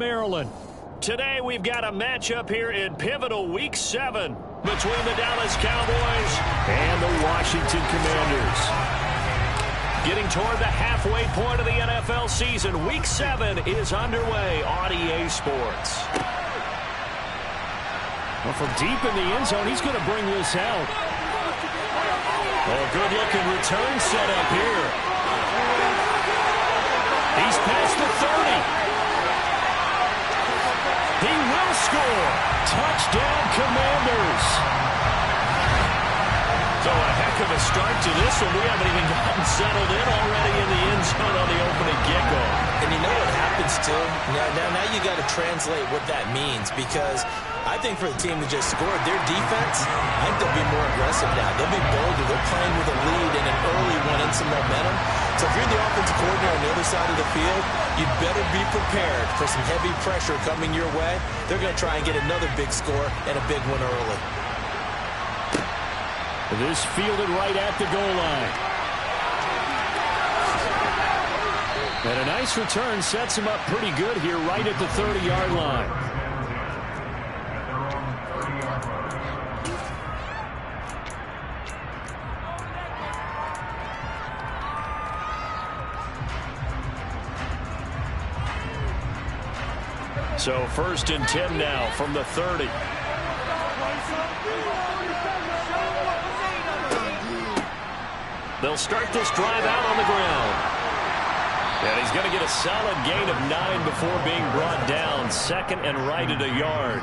Maryland. Today we've got a matchup here in pivotal Week 7 between the Dallas Cowboys and the Washington Commanders. Getting toward the halfway point of the NFL season, Week 7 is underway on EA Sports. Well, from deep in the end zone, he's going to bring this out. Oh, good-looking return set up here. He's past the 30. He will score. Touchdown, Commanders. So a heck of a start to this one. We haven't even gotten settled in already in the end zone on the opening kickoff. And you know what happens, too? Now you got to translate what that means, because I think for the team that just scored, their defense, I think they'll be more aggressive now. They'll be bolder. They're playing with a lead and an early one and some momentum. So if you're the offensive coordinator on the other side of the field, you'd better be prepared for some heavy pressure coming your way. They're going to try and get another big score and a big one early. This fielded right at the goal line. And a nice return sets him up pretty good here right at the 30-yard line. So 1st and 10 now from the 30. They'll start this drive out on the ground. And he's going to get a solid gain of 9 before being brought down. 2nd and right at a yard.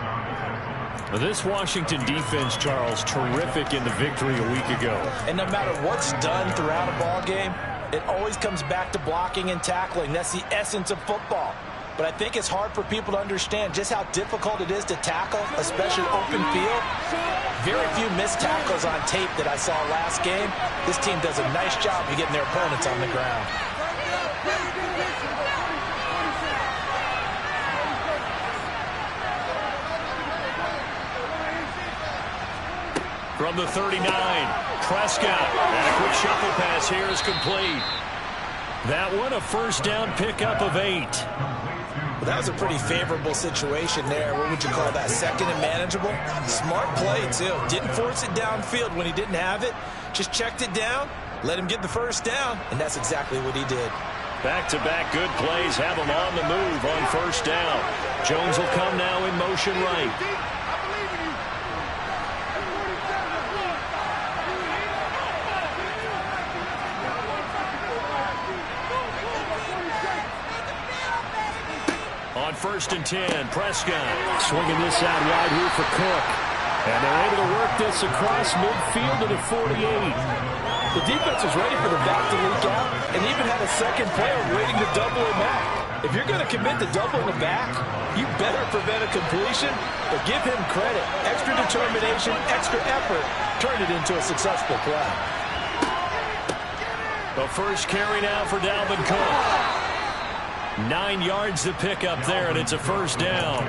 This Washington defense, Charles, terrific in the victory a week ago. And no matter what's done throughout a ball game, it always comes back to blocking and tackling. That's the essence of football. But I think it's hard for people to understand just how difficult it is to tackle, especially open field. Very few missed tackles on tape that I saw last game. This team does a nice job of getting their opponents on the ground. From the 39, Prescott. And a quick shuffle pass here is complete. That one a first down pickup of 8. Well, that was a pretty favorable situation there. What would you call that? 2nd and manageable? Smart play, too. Didn't force it downfield when he didn't have it. Just checked it down, let him get the first down, and that's exactly what he did. Back-to-back good plays have him on the move on 1st down. Jones will come now in motion right. On 1st and 10, Prescott swinging this out wide here for Cook. And they're able to work this across midfield to the 48. The defense was ready for the back to leak out and even had a second player waiting to double him out. If you're going to commit to doubling the back, you better prevent a completion, but give him credit. Extra determination, extra effort, turn it into a successful play. The first carry now for Dalvin Cook. 9 yards to pick up there, and it's a first down.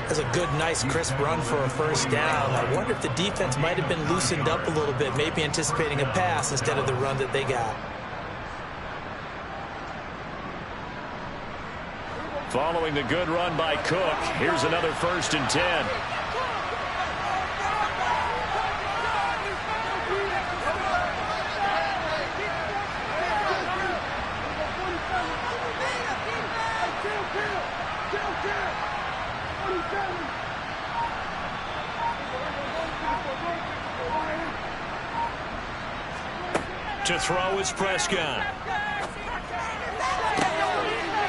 That's a good, nice, crisp run for a first down. I wonder if the defense might have been loosened up a little bit, maybe anticipating a pass instead of the run that they got. Following the good run by Cook, here's another 1st and 10. To throw is Prescott.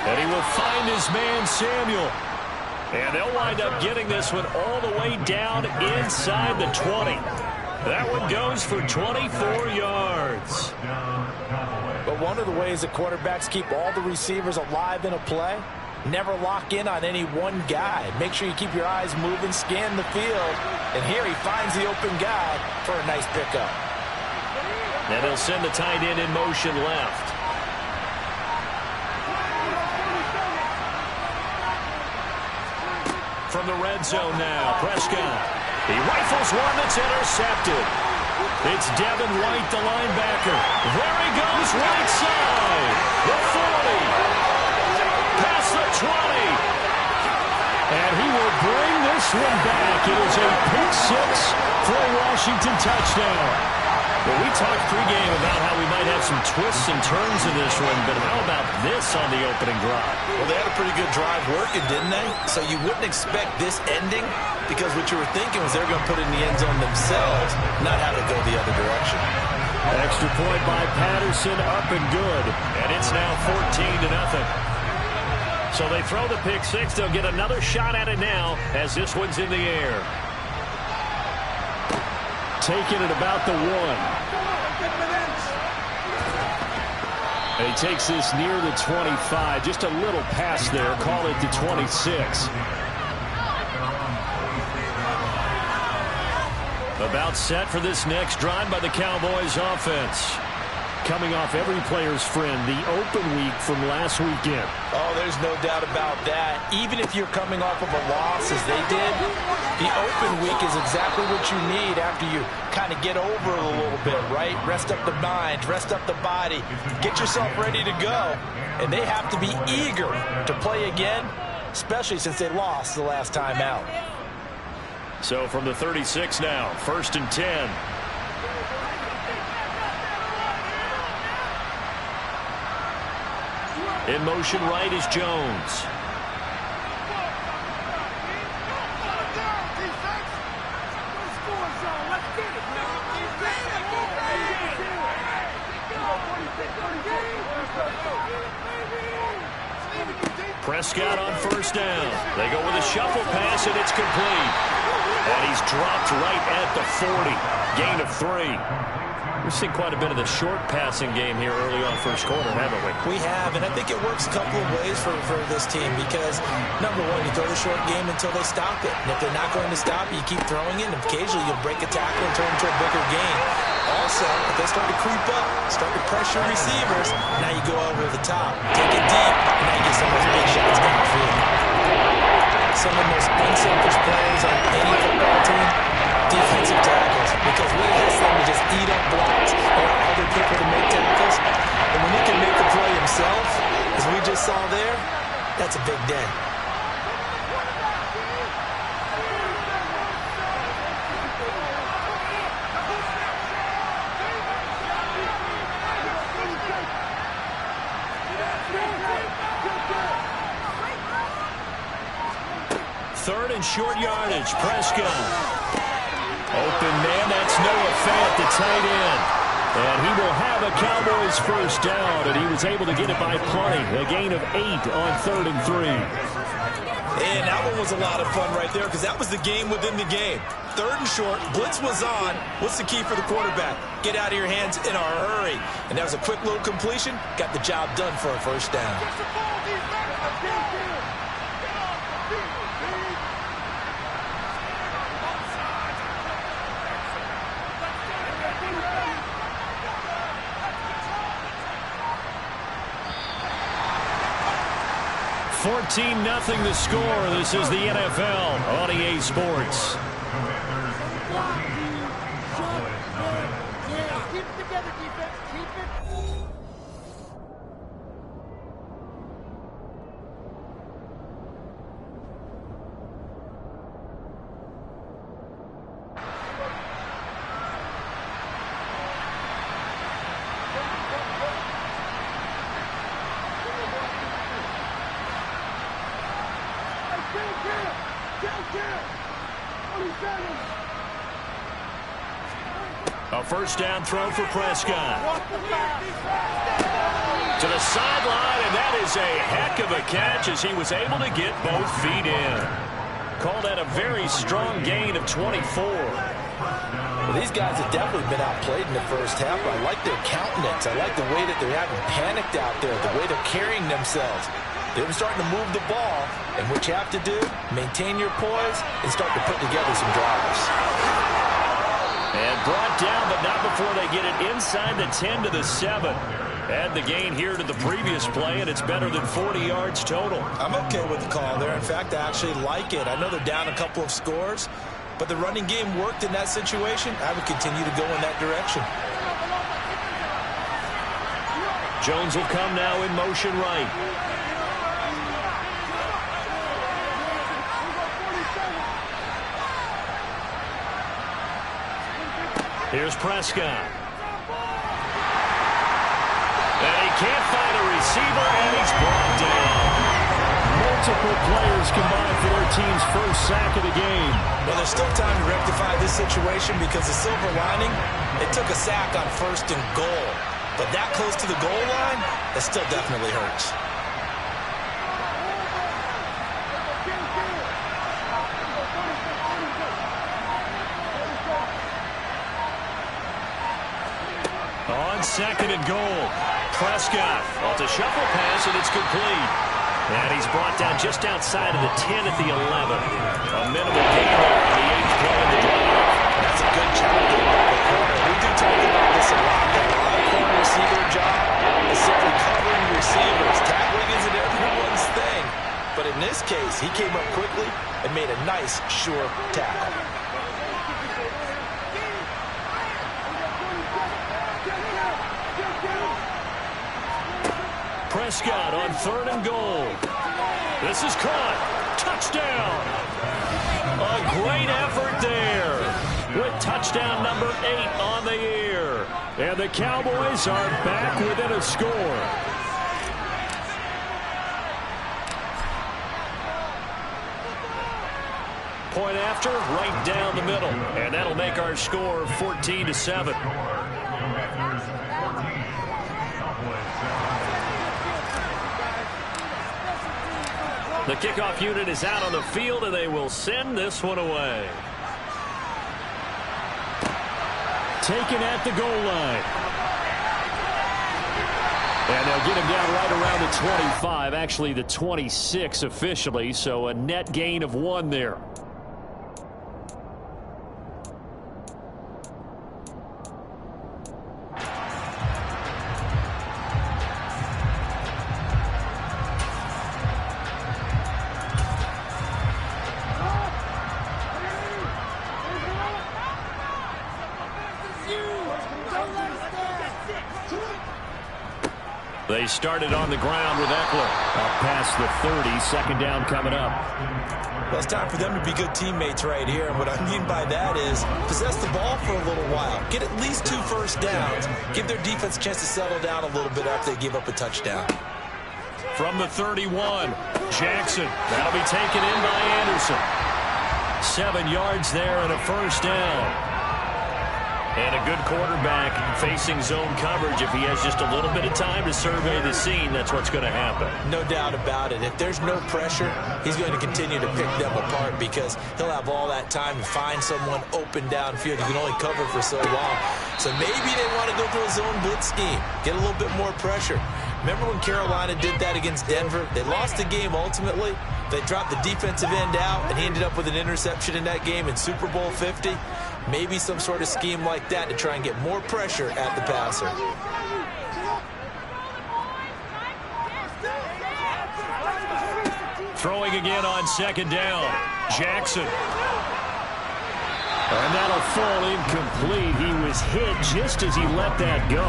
And he will find his man, Samuel. And they'll wind up getting this one all the way down inside the 20. That one goes for 24 yards. But one of the ways that quarterbacks keep all the receivers alive in a play, never lock in on any one guy. Make sure you keep your eyes moving, scan the field. And here he finds the open guy for a nice pickup. And he'll send the tight end in motion left. From the red zone now, Prescott. He rifles one that's intercepted. It's Devin White, the linebacker. There he goes, right side. The 40. Past the 20. this one back. It is a pick six for a Washington touchdown. Well, we talked pregame about how we might have some twists and turns in this one, but how about this on the opening drive? Well, they had a pretty good drive working, didn't they? So you wouldn't expect this ending, because what you were thinking was they were going to put it in the end zone themselves, not have it go the other direction. Extra point by Patterson, up and good. And it's now 14-0. So they throw the pick six. They'll get another shot at it now as this one's in the air. Taking it about the 1. And he takes this near the 25. Just a little pass there. Call it the 26. About set for this next drive by the Cowboys offense. Coming off every player's friend, the open week from last weekend. Oh, there's no doubt about that. Even if you're coming off of a loss as they did, the open week is exactly what you need after you kind of get over it a little bit, right? Rest up the mind, rest up the body, get yourself ready to go. And they have to be eager to play again, especially since they lost the last time out. So from the 36 now, 1st and 10. In motion right is Jones. Prescott on 1st down. They go with a shuffle pass, and it's complete. And he's dropped right at the 40. Gain of 3. We've seen quite a bit of the short passing game here early on first quarter, haven't we? We have, and I think it works a couple of ways for this team because, number one, you throw the short game until they stop it. And if they're not going to stop it, you keep throwing it, and occasionally you'll break a tackle and turn into a bigger gain. Also, if they start to creep up, start to pressure receivers, now you go over the top, take it deep, and now you get some of those big shots downfield. Some of the most unselfish players on any football team, defensive tackles, because we ask them to just eat up blocks or other people to make tackles. And when he can make the play himself, as we just saw there, that's a big day. Third and short yardage, Prescott. Open man, that's Noah Fant, the tight end. And he will have a Cowboys first down, and he was able to get it by plenty. A gain of 8 on 3rd and 3. And that one was a lot of fun right there because that was the game within the game. 3rd and short, blitz was on. What's the key for the quarterback? Get out of your hands in a hurry. And that was a quick little completion. Got the job done for a first down. $14-0 the score. This is the NFL on EA Sports. Keep it together, defense. Keep it. A first down throw for Prescott. To the sideline, and that is a heck of a catch as he was able to get both feet in. Call that a very strong gain of 24. Well, these guys have definitely been outplayed in the first half. I like their countenance. I like the way that they're having panicked out there, the way they're carrying themselves. They've been starting to move the ball, and what you have to do, maintain your poise and start to put together some drives. And brought down, but not before they get it inside the 10 to the 7. Add the gain here to the previous play, and it's better than 40 yards total. I'm okay with the call there. In fact, I actually like it. I know they're down a couple of scores, but the running game worked in that situation. I would continue to go in that direction. Jones will come now in motion right. Here's Prescott. And he can't find a receiver, and he's brought down. Multiple players combined for their team's first sack of the game. Well, there's still time to rectify this situation because the silver lining, it took a sack on 1st and goal. But that close to the goal line, that still definitely hurts. On 2nd and goal, Prescott off the shuffle pass, and it's complete. And he's brought down just outside of the 10 at the 11. A minimal gain there on the 8th play of the drive. That's a good job there by the corner. We do talk about this a lot. The long corner receiver job is simply covering receivers. Tackling isn't everyone's thing. But in this case, he came up quickly and made a nice, sure tackle. Prescott on 3rd and goal. This is caught. Touchdown. A great effort there with touchdown number 8 on the year. And the Cowboys are back within a score. Point after, right down the middle. And that'll make our score 14-7. The kickoff unit is out on the field, and they will send this one away. Taken at the goal line. And they'll get him down right around the 25, actually the 26 officially, so a net gain of 1 there. They started on the ground with Eckler. Up past the 30, 2nd down coming up. Well, it's time for them to be good teammates right here. And what I mean by that is possess the ball for a little while. Get at least 2 first downs. Give their defense a chance to settle down a little bit after they give up a touchdown. From the 31, Jackson. That'll be taken in by Anderson. 7 yards there and a first down. And a good quarterback facing zone coverage. If he has just a little bit of time to survey the scene, that's what's going to happen. No doubt about it. If there's no pressure, he's going to continue to pick them apart because he'll have all that time to find someone open downfield. You can only cover for so long. So maybe they want to go to a zone blitz scheme, get a little bit more pressure. Remember when Carolina did that against Denver? They lost the game ultimately. They dropped the defensive end out, and he ended up with an interception in that game in Super Bowl 50. Maybe some sort of scheme like that to try and get more pressure at the passer. Throwing again on 2nd down. Jackson. And that'll fall incomplete. He was hit just as he let that go.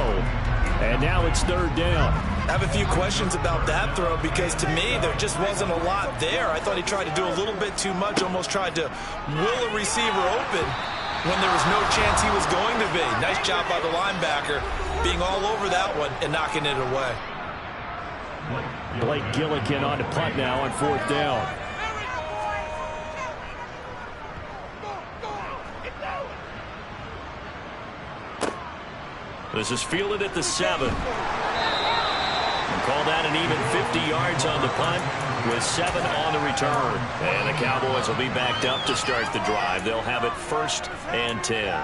And now it's 3rd down. I have a few questions about that throw because to me there just wasn't a lot there. I thought he tried to do a little bit too much, almost tried to will a receiver open when there was no chance he was going to be. Nice job by the linebacker being all over that one and knocking it away. Blake Gillikin on to punt now on 4th down. This is fielded at the 7. And call that an even 50 yards on the punt with 7 on the return. And the Cowboys will be backed up to start the drive. They'll have it 1st and 10.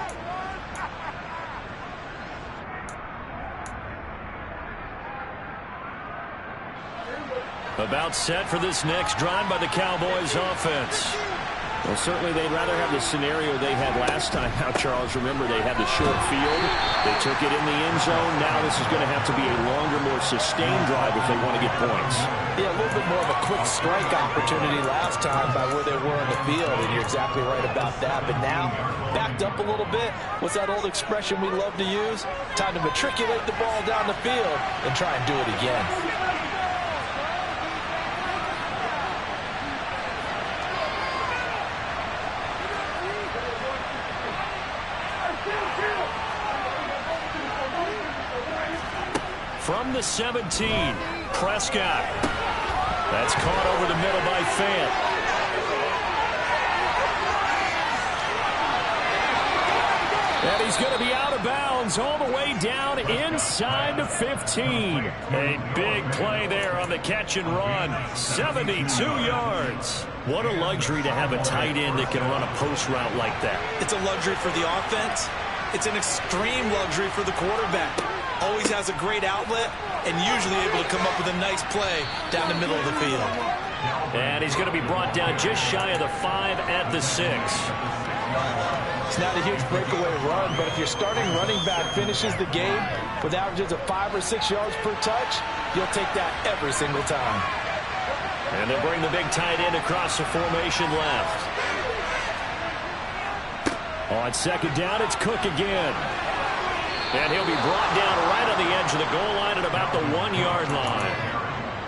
About set for this next drive by the Cowboys offense. Well, certainly they'd rather have the scenario they had last time. Now, Charles, remember they had the short field. They took it in the end zone. Now this is going to have to be a longer, more sustained drive if they want to get points. Yeah, a little bit more of a quick strike opportunity last time by where they were on the field, and you're exactly right about that. But now, backed up a little bit. What's that old expression we love to use? Time to matriculate the ball down the field and try and do it again. from the 17. Prescott. That's caught over the middle by Fant. And he's going to be out of bounds all the way down inside the 15. A big play there on the catch and run. 72 yards. What a luxury to have a tight end that can run a post route like that. It's a luxury for the offense. It's an extreme luxury for the quarterback. Always has a great outlet and usually able to come up with a nice play down the middle of the field. And he's going to be brought down just shy of the 5 at the 6. It's not a huge breakaway run, but if your starting running back finishes the game with averages of 5 or 6 yards per touch, you'll take that every single time. And they'll bring the big tight end across the formation left. On second down, it's Cook again. And he'll be brought down right on the edge of the goal line at about the 1-yard line.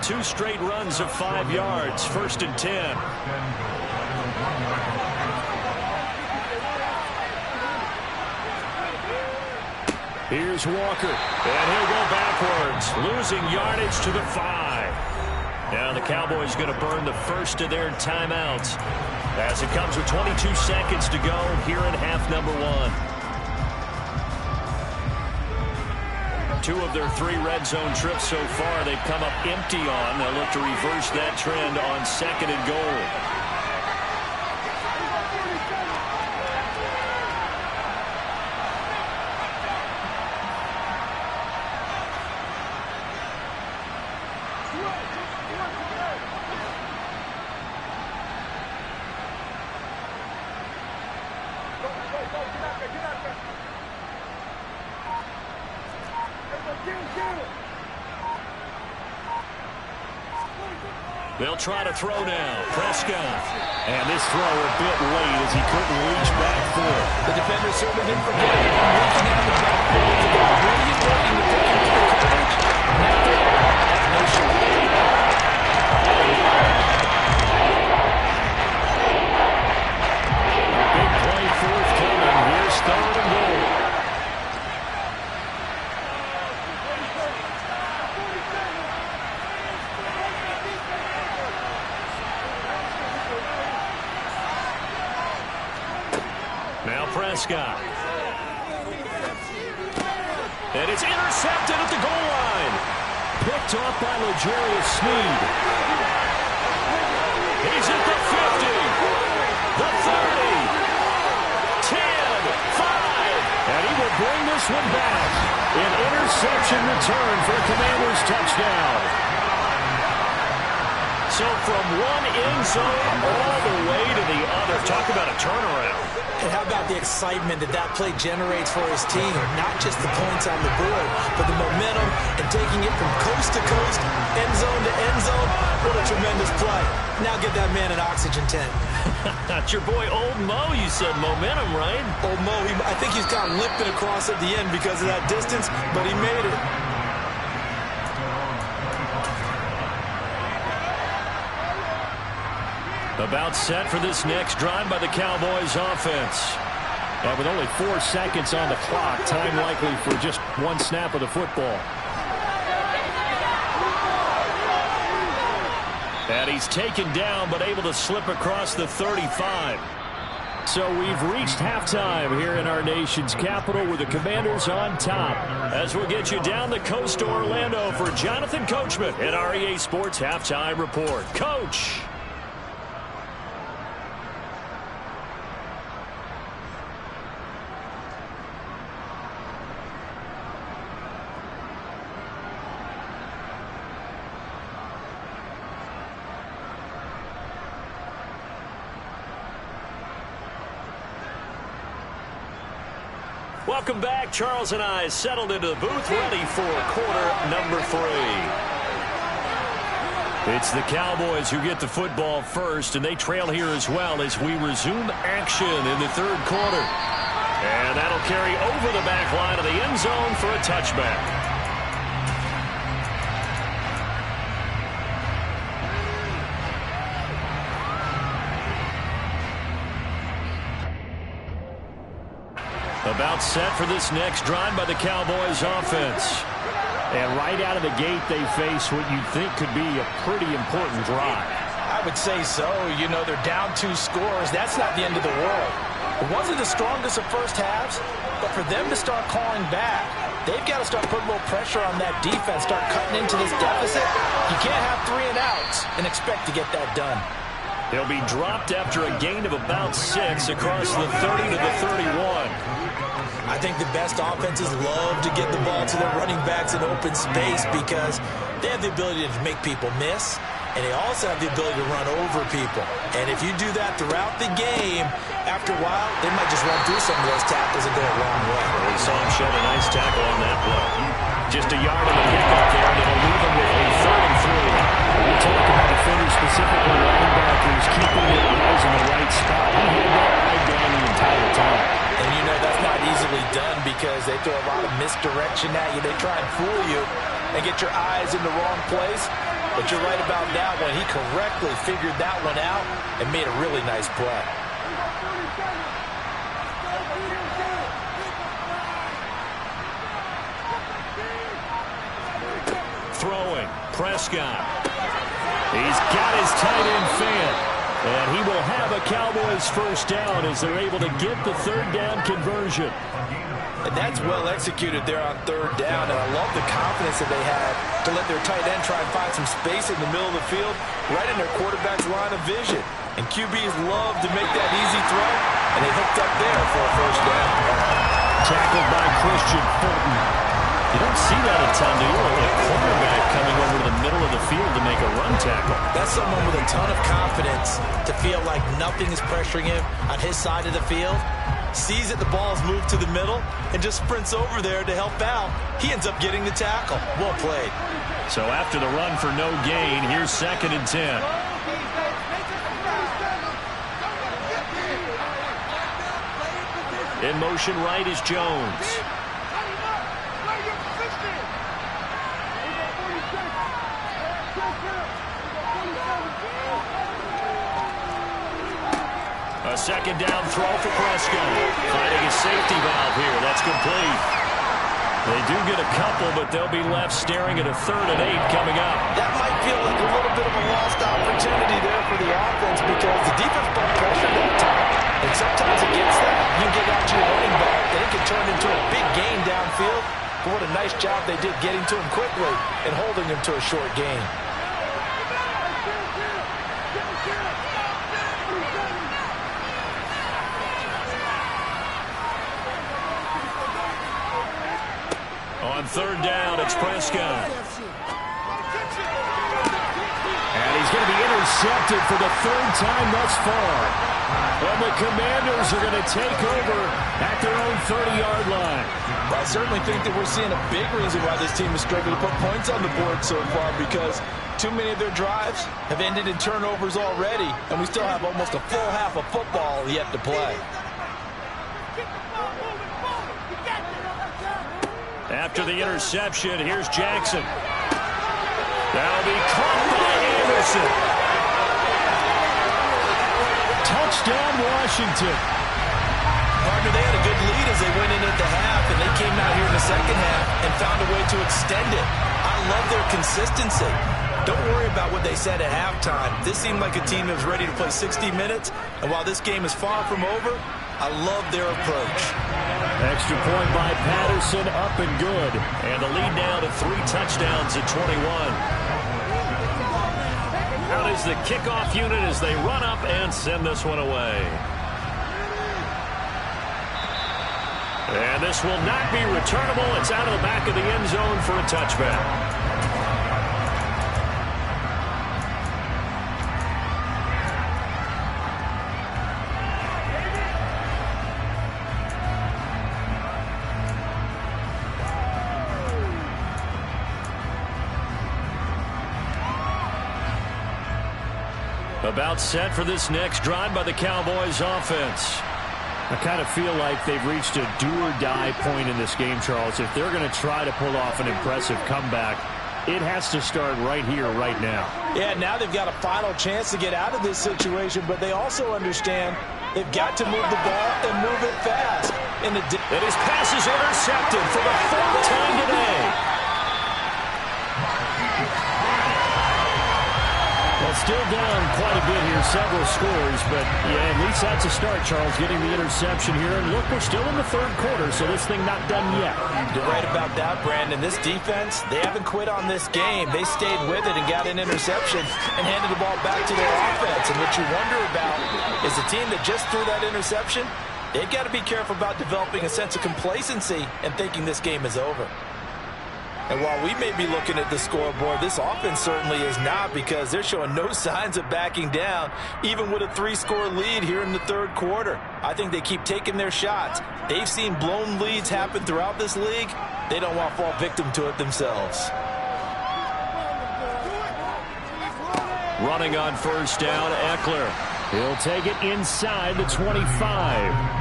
2 straight runs of 5 yards, 1st and 10. Here's Walker, and he'll go backwards, losing yardage to the 5. Now the Cowboys going to burn the first of their timeouts as it comes with 22 seconds to go here in half number 1. 2 of their 3 red zone trips so far they've come up empty on. They'll look to reverse that trend on 2nd and goal. They'll try to throw now. Prescott. And this throw a bit late as he couldn't reach back for it. The defender certainly didn't forget it. Reaching out the backfield to get brilliant working to pick him through the coverage. Now they're no shot. A big play forthcoming. Here's 3rd and goal. Prescott. And it's intercepted at the goal line. Picked off by L'Jarius Sneed. He's at the 50. The 30. 10. 5. And he will bring this one back. An interception return for a Commanders touchdown. So from one end zone all the way to the other. Talk about a turnaround. And how about the excitement that play generates for his team? Not just the points on the board, but the momentum and taking it from coast to coast, end zone to end zone. What a tremendous play. Now get that man an oxygen tent. That's your boy Old Mo. You said momentum, right? Old Mo, I think he's kind of limping across at the end because of that distance, but he made it. About set for this next drive by the Cowboys offense. And with only 4 seconds on the clock, time likely for just 1 snap of the football. And he's taken down but able to slip across the 35. So we've reached halftime here in our nation's capital with the Commanders on top. As we'll get you down the coast to Orlando for Jonathan Coachman at our EA Sports Halftime Report. Coach! Welcome back. Charles and I settled into the booth, ready for quarter number 3. It's the Cowboys who get the football first, and they trail here as well as we resume action in the 3rd quarter. And that'll carry over the back line of the end zone for a touchback. About set for this next drive by the Cowboys offense. And right out of the gate, they face what you'd think could be a pretty important drive. I would say so. You know, they're down 2 scores. That's not the end of the world. It wasn't the strongest of first halves, but for them to start calling back, they've got to start putting a little pressure on that defense, start cutting into this deficit. You can't have 3 and outs and expect to get that done. They'll be dropped after a gain of about 6 across the 30 to the 31. I think the best offenses love to get the ball to their running backs in open space because they have the ability to make people miss, and they also have the ability to run over people. And if you do that throughout the game, after a while, they might just run through some of those tackles and go a long way. We saw him shed a nice tackle on that play. Just a yard of the pickup there, and it'll leave him with a 3rd and 3. We talk about defenders, specifically linebackers, keeping their eyes in the right spot. He had that eye down the entire time. And you know that's not easily done because they throw a lot of misdirection at you. They try and fool you and get your eyes in the wrong place. But you're right about that one. He correctly figured that one out and made a really nice play. Throwing, Prescott. He's got his tight end fan. And he will have a Cowboys first down as they're able to get the 3rd down conversion. And that's well executed there on 3rd down. And I love the confidence that they had to let their tight end try and find some space in the middle of the field, right in their quarterback's line of vision. And QBs love to make that easy throw, and they hooked up there for a first down. Tackled by Christian Fulton. You don't see that a ton, do you? A cornerback coming over to the middle of the field to make a run tackle. That's someone with a ton of confidence to feel like nothing is pressuring him on his side of the field. Sees that the ball's moved to the middle and just sprints over there to help out. He ends up getting the tackle. Well played. So after the run for no gain, here's 2nd and 10. In motion right is Jones. A 2nd down throw for Prescott. Finding a safety valve here. That's complete. They do get a couple, but they'll be left staring at a 3rd and 8 coming up. That might feel like a little bit of a lost opportunity there for the offense because the defense brought pressure that time. And sometimes against that, you get out to your running back, and it can turn into a big gain downfield. But what a nice job they did getting to him quickly and holding him to a short gain. On 3rd down, it's Prescott. And he's going to be intercepted for the 3rd time thus far. And the Commanders are going to take over at their own 30-yard line. Well, I certainly think that we're seeing a big reason why this team is struggling to put points on the board so far because too many of their drives have ended in turnovers already, and we still have almost a full half of football yet to play. After the interception, here's Jackson. That'll be caught by Anderson. Touchdown, Washington. Partner, they had a good lead as they went in at the half, and they came out here in the 2nd half and found a way to extend it. I love their consistency. Don't worry about what they said at halftime. This seemed like a team that was ready to play 60 minutes, and while this game is far from over, I love their approach. Extra point by Patterson, up and good. And the lead now to 3 touchdowns at 21. Out is the kickoff unit as they run up and send this one away. And this will not be returnable. It's out of the back of the end zone for a touchback. About set for this next drive by the Cowboys offense. I kind of feel like they've reached a do-or-die point in this game, Charles. If they're going to try to pull off an impressive comeback, it has to start right here, right now. Yeah, now they've got a final chance to get out of this situation, but they also understand they've got to move the ball and move it fast. And his pass is intercepted for the 4th time today. still down quite a bit here, several scores, but yeah, at least that's a start, Charles, getting the interception here. And look, we're still in the third quarter, so this thing not done yet. You're right about that, Brandon. This defense, they haven't quit on this game. They stayed with it and got an interception and handed the ball back to their offense. And what you wonder about is the team that just threw that interception, they've got to be careful about developing a sense of complacency and thinking this game is over. And while we may be looking at the scoreboard, this offense certainly is not, because they're showing no signs of backing down, even with a 3-score lead here in the third quarter. I think they keep taking their shots. They've seen blown leads happen throughout this league. They don't want to fall victim to it themselves. Running on first down, Eckler. He'll take it inside the 25.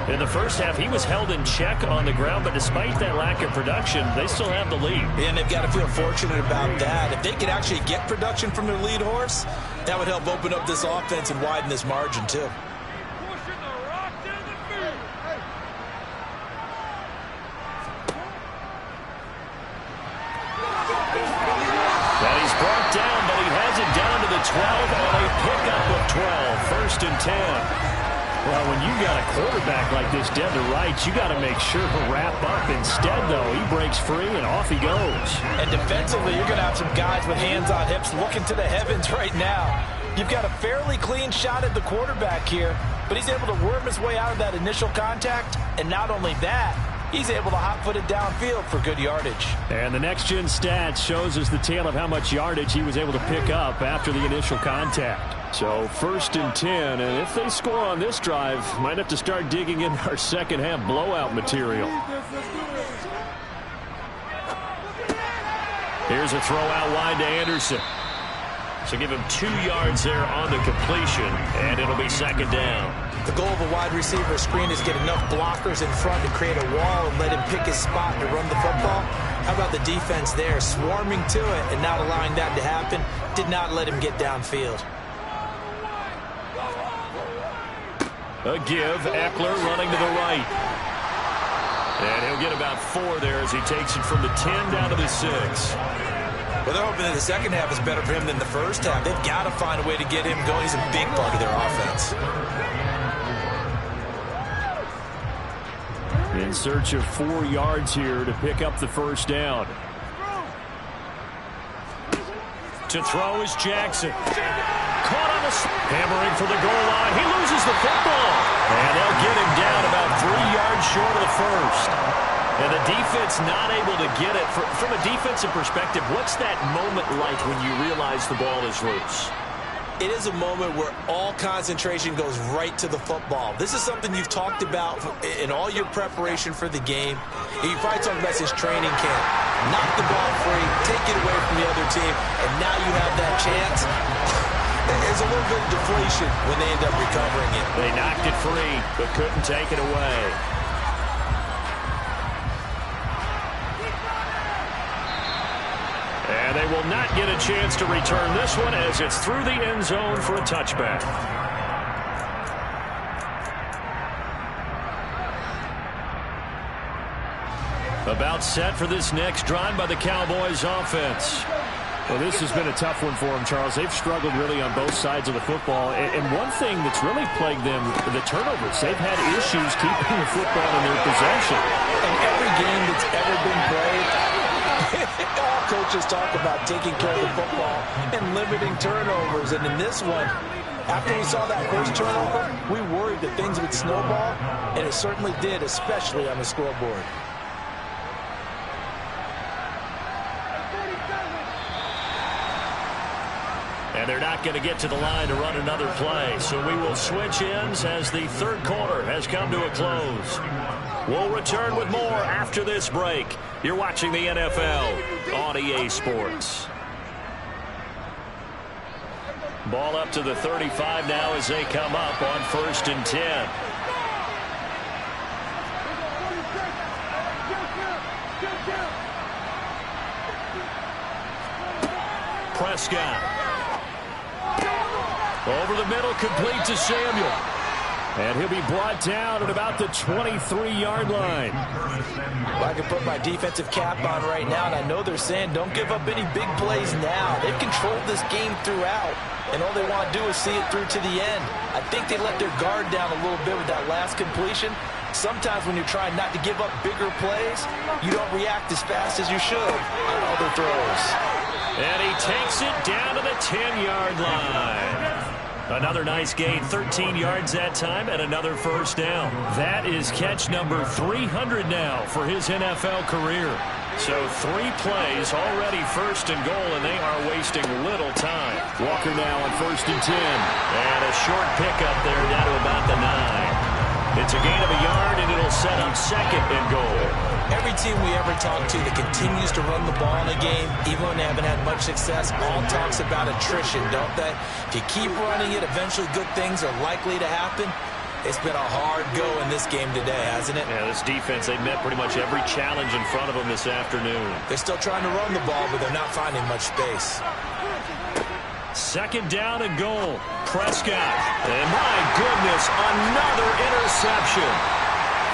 In the first half, he was held in check on the ground, but despite that lack of production, they still have the lead. And they've got to feel fortunate about that. If they could actually get production from their lead horse, that would help open up this offense and widen this margin, too. And he's brought down, but he has it down to the 12 on a pickup of 12. First and 10. Well, when you got a quarterback like this dead to rights, you got to make sure to wrap up. Instead, though, he breaks free and off he goes. And defensively, you're going to have some guys with hands on hips looking to the heavens right now. You've got a fairly clean shot at the quarterback here, but he's able to worm his way out of that initial contact. And not only that, he's able to hot-foot it downfield for good yardage. And the next-gen stats shows us the tale of how much yardage he was able to pick up after the initial contact. So first and 10, and if they score on this drive, might have to start digging in our second-half blowout material. Here's a throw out wide to Anderson. So give him 2 yards there on the completion, and it'll be second down. The goal of a wide receiver screen is get enough blockers in front to create a wall and let him pick his spot to run the football. How about the defense there, swarming to it and not allowing that to happen? Did not let him get downfield. A give, Eckler running to the right. And he'll get about 4 there as he takes it from the 10 down to the 6. Well, they're hoping that the second half is better for him than the first half. They've got to find a way to get him going. He's a big part of their offense. In search of 4 yards here to pick up the first down. To throw is Jackson. Caught on the hammering for the goal line. He loses the football. And they'll get him down about 3 yards short of the first. And the defense not able to get it. From a defensive perspective, what's that moment like when you realize the ball is loose? It is a moment where all concentration goes right to the football. This is something you've talked about in all your preparation for the game. And you probably talked about this training camp. Knock the ball free, take it away from the other team, and now you have that chance. There's a little bit of deflation when they end up recovering it. They knocked it free, but couldn't take it away. And they will not get a chance to return this one as it's through the end zone for a touchback. About set for this next drive by the Cowboys offense. Well, this has been a tough one for them, Charles. They've struggled really on both sides of the football. And one thing that's really plagued them, the turnovers. They've had issues keeping the football in their possession. In every game that's ever been played, all coaches talk about taking care of the football and limiting turnovers. And in this one, after we saw that first turnover, we worried that things would snowball, and it certainly did, especially on the scoreboard. And they're not going to get to the line to run another play. So we will switch ends as the third quarter has come to a close. We'll return with more after this break. You're watching the NFL on EA Sports. Ball up to the 35 now as they come up on first and 10. Prescott. Over the middle, complete to Samuel. And he'll be brought down at about the 23-yard line. Well, I can put my defensive cap on right now, and I know they're saying don't give up any big plays now. They've controlled this game throughout, and all they want to do is see it through to the end. I think they let their guard down a little bit with that last completion. Sometimes when you're trying not to give up bigger plays, you don't react as fast as you should on all their throws. And he takes it down to the 10-yard line. Another nice gain, 13 yards that time, and another first down. That is catch number 300 now for his NFL career. So 3 plays, already first and goal, and they are wasting little time. Walker now on 1st and 10. And a short pickup there down to about the 9. It's a gain of a yard, and it'll set up 2nd and goal. Every team we ever talk to that continues to run the ball in a game, even when they haven't had much success, all talks about attrition, don't they? If you keep running it, eventually good things are likely to happen. It's been a hard go in this game today, hasn't it? Yeah, this defense, they met pretty much every challenge in front of them this afternoon. They're still trying to run the ball, but they're not finding much space. 2nd down and goal. Prescott. And my goodness, another interception.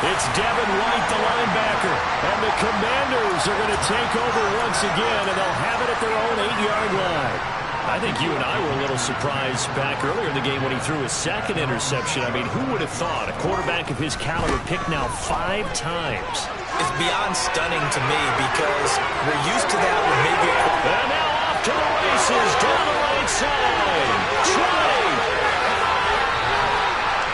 It's Devin White, the linebacker. And the Commanders are going to take over once again, and they'll have it at their own 8-yard line. I think you and I were a little surprised back earlier in the game when he threw his 2nd interception. I mean, who would have thought a quarterback of his caliber picked now 5 times? It's beyond stunning to me because we're used to that with maybe a... And now off to the races, down the right side. Trotting.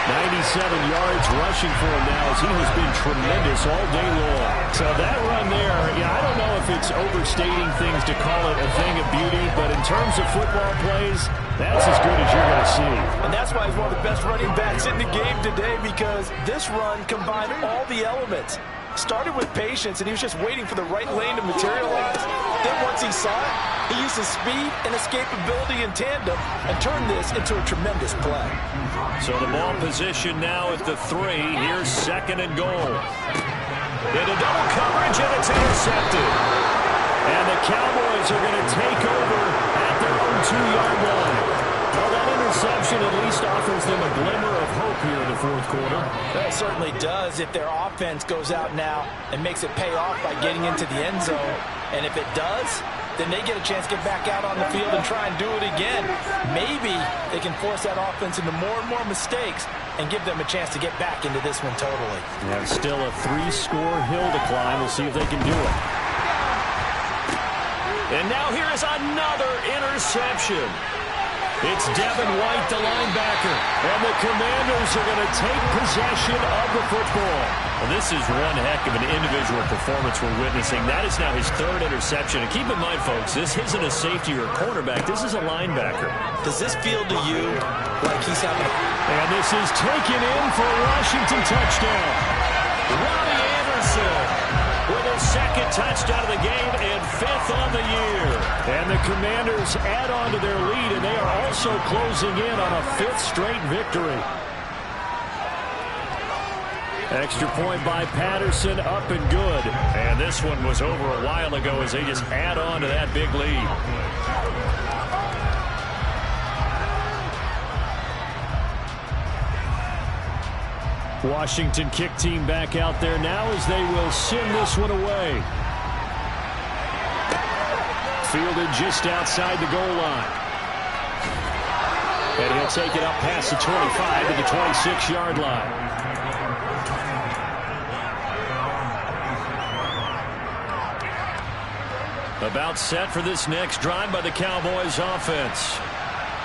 97 yards rushing for him now as he has been tremendous all day long. So that run there, yeah, I don't know if it's overstating things to call it a thing of beauty, but in terms of football plays, that's as good as you're going to see. And that's why he's one of the best running backs in the game today, because this run combined all the elements. Started with patience, and he was just waiting for the right lane to materialize. Then once he saw it, he used his speed and escapability in tandem and turned this into a tremendous play. So the ball position now at the 3. Here's 2nd and goal. Into double coverage, and it's intercepted. And the Cowboys are going to take over at their own 2-yard line. Well, that interception at least offers them a glimmer of hope here in the 4th quarter. That certainly does if their offense goes out now and makes it pay off by getting into the end zone. And if it does, then they get a chance to get back out on the field and try and do it again. Maybe they can force that offense into more and more mistakes and give them a chance to get back into this one totally. Yeah, still a 3-score hill to climb. We'll see if they can do it. And now here is another interception. It's Devin White, the linebacker, and the Commanders are going to take possession of the football. Well, this is one heck of an individual performance we're witnessing. That is now his 3rd interception. And keep in mind, folks, this isn't a safety or a cornerback. This is a linebacker. Does this feel to you like he's having a... And this is taken in for a Washington touchdown. Robbie Anderson with his 2nd touchdown of the game and 5th on the year. And the Commanders add on to their lead, and they are also closing in on a 5th straight victory. Extra point by Patterson, up and good. And this one was over a while ago as they just add on to that big lead. Washington kick team back out there now as they will send this one away. Fielded just outside the goal line. And he'll take it up past the 25 to the 26-yard line. About set for this next drive by the Cowboys offense.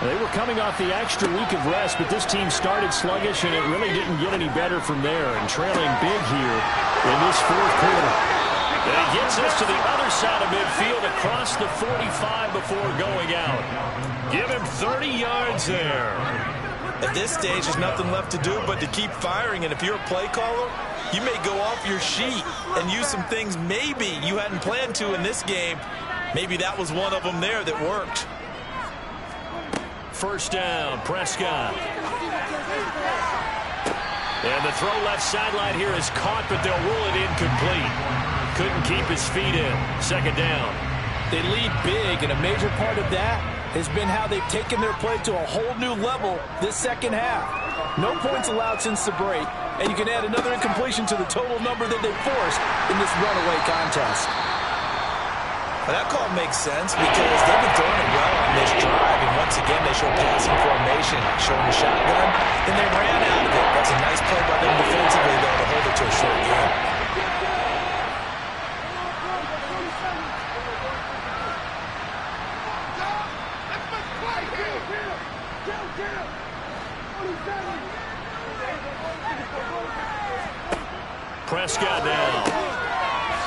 They were coming off the extra week of rest, but this team started sluggish, and it really didn't get any better from there, and trailing big here in this 4th quarter. And he gets us to the other side of midfield across the 45 before going out. Give him 30 yards there. At this stage, there's nothing left to do but to keep firing, and if you're a play caller, you may go off your sheet and use some things maybe you hadn't planned to in this game. Maybe that was one of them there that worked. First down, Prescott. And the throw left sideline here is caught, but they'll rule it incomplete. Couldn't keep his feet in. 2nd down. They lead big, and a major part of that has been how they've taken their play to a whole new level this 2nd half. No points allowed since the break, and you can add another incompletion to the total number that they forced in this runaway contest. Well, that call makes sense because they've been throwing it well on this drive, and once again they show passing formation, showing the shotgun, and they ran out of it. That's a nice play by them defensively, though, to hold it to a short game. Prescott now.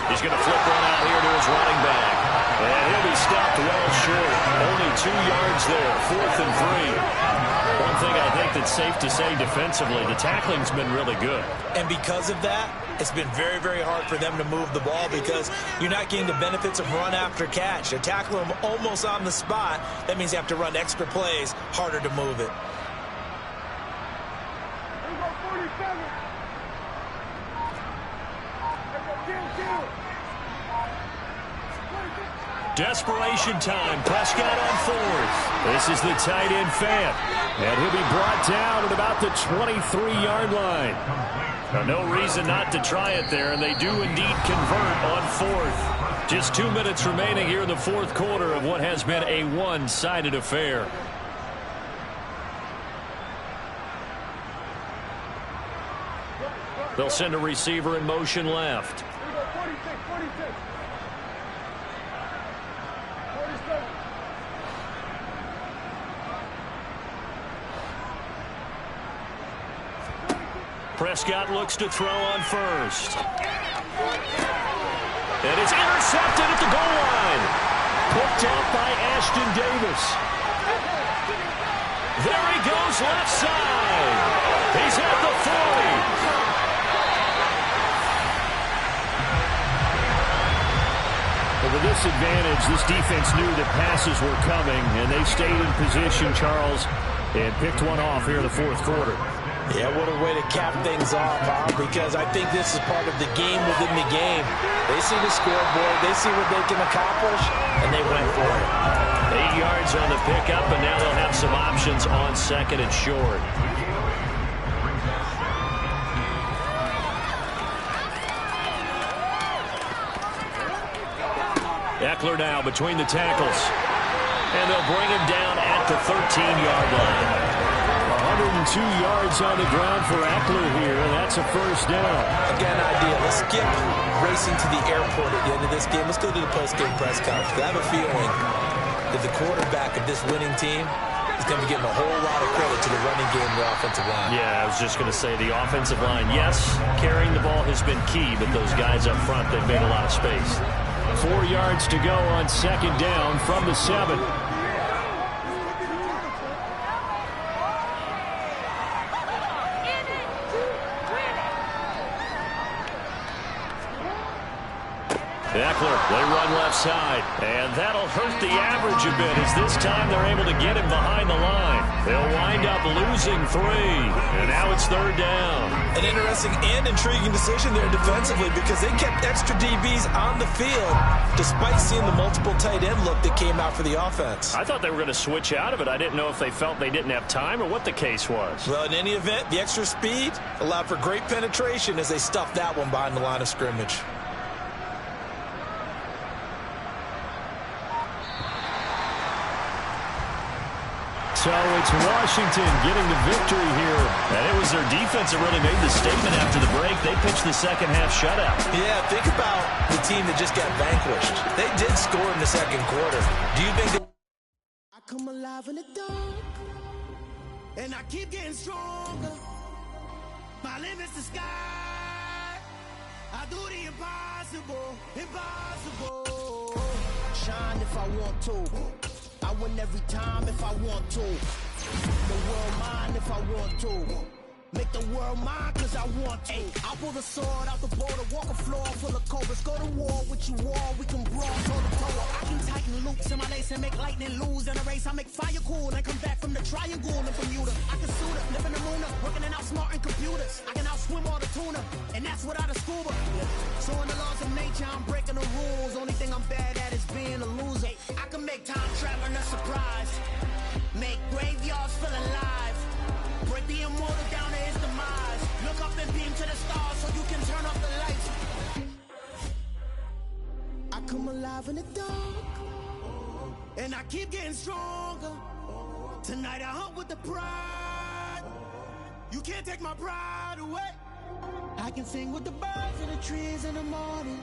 He's going to flip one out here to his running back. And he'll be stopped well short. Only 2 yards there, 4th and 3. One thing I think that's safe to say defensively, the tackling's been really good. And because of that, it's been very, very hard for them to move the ball because you're not getting the benefits of run after catch. They tackle them almost on the spot. That means you have to run extra plays, harder to move it. Desperation time. Prescott on 4th. This is the tight end Fant. And he'll be brought down at about the 23-yard line. Now, no reason not to try it there, and they do indeed convert on 4th. Just 2 minutes remaining here in the 4th quarter of what has been a one-sided affair. They'll send a receiver in motion left. Prescott looks to throw on 1st. And it's intercepted at the goal line. Picked out by Ashton Davis. There he goes left side. He's at the 40. But with this advantage, this defense knew that passes were coming, and they stayed in position, Charles, and picked one off here in the 4th quarter. Yeah, what a way to cap things off, Bob, because I think this is part of the game within the game. They see the scoreboard, they see what they can accomplish, and they went for it. 8 yards on the pickup, and now they'll have some options on 2nd and short. Eckler now between the tackles. And they'll bring him down at the 13-yard line. 102 yards on the ground for Eckler here. That's a 1st down. Again, idea. Let's skip racing to the airport at the end of this game. Let's go to the post-game press conference. I have a feeling that the quarterback of this winning team is going to be getting a whole lot of credit to the running game and the offensive line. Yeah, I was just going to say the offensive line, yes, carrying the ball has been key, but those guys up front, they've made a lot of space. 4 yards to go on 2nd down from the 7. Eckler, they run left side, and that'll hurt the average a bit as this time they're able to get him behind the line. They'll wind up losing 3, and now it's 3rd down. An interesting and intriguing decision there defensively because they kept extra DBs on the field despite seeing the multiple tight end look that came out for the offense. I thought they were going to switch out of it. I didn't know if they felt they didn't have time or what the case was. Well, in any event, the extra speed allowed for great penetration as they stuffed that one behind the line of scrimmage. So it's Washington getting the victory here. And it was their defense that really made the statement after the break. They pitched the second half shutout. Yeah, think about the team that just got vanquished. They did score in the 2nd quarter. Do you think that... I come alive in the dark, and I keep getting stronger. My limit's the sky. I do the impossible, impossible. Shine if I want to. I win every time if I want to. The world mine if I want to. Make the world mine cause I want to. I'll pull the sword out the border, walk a floor full of cobras. Go to war with you all, we can brawl toe to toe. I can tighten loops in my lace and make lightning lose in a race. I make fire cool and come back from the triangle in Bermuda. I can suit it, live in the moon, working and outsmarting computers. I can outswim all the tuna, and that's without a scuba. So in the laws of nature, I'm breaking the rules. Only thing I'm bad at is being a loser. I can make time traveling a surprise. Make graveyards feel alive. Break led the immortal down to his demise. Look up and beam to the stars so you can turn off the lights. I come alive in the dark, and I keep getting stronger. Tonight I hunt with the pride. You can't take my pride away. I can sing with the birds in the trees in the morning.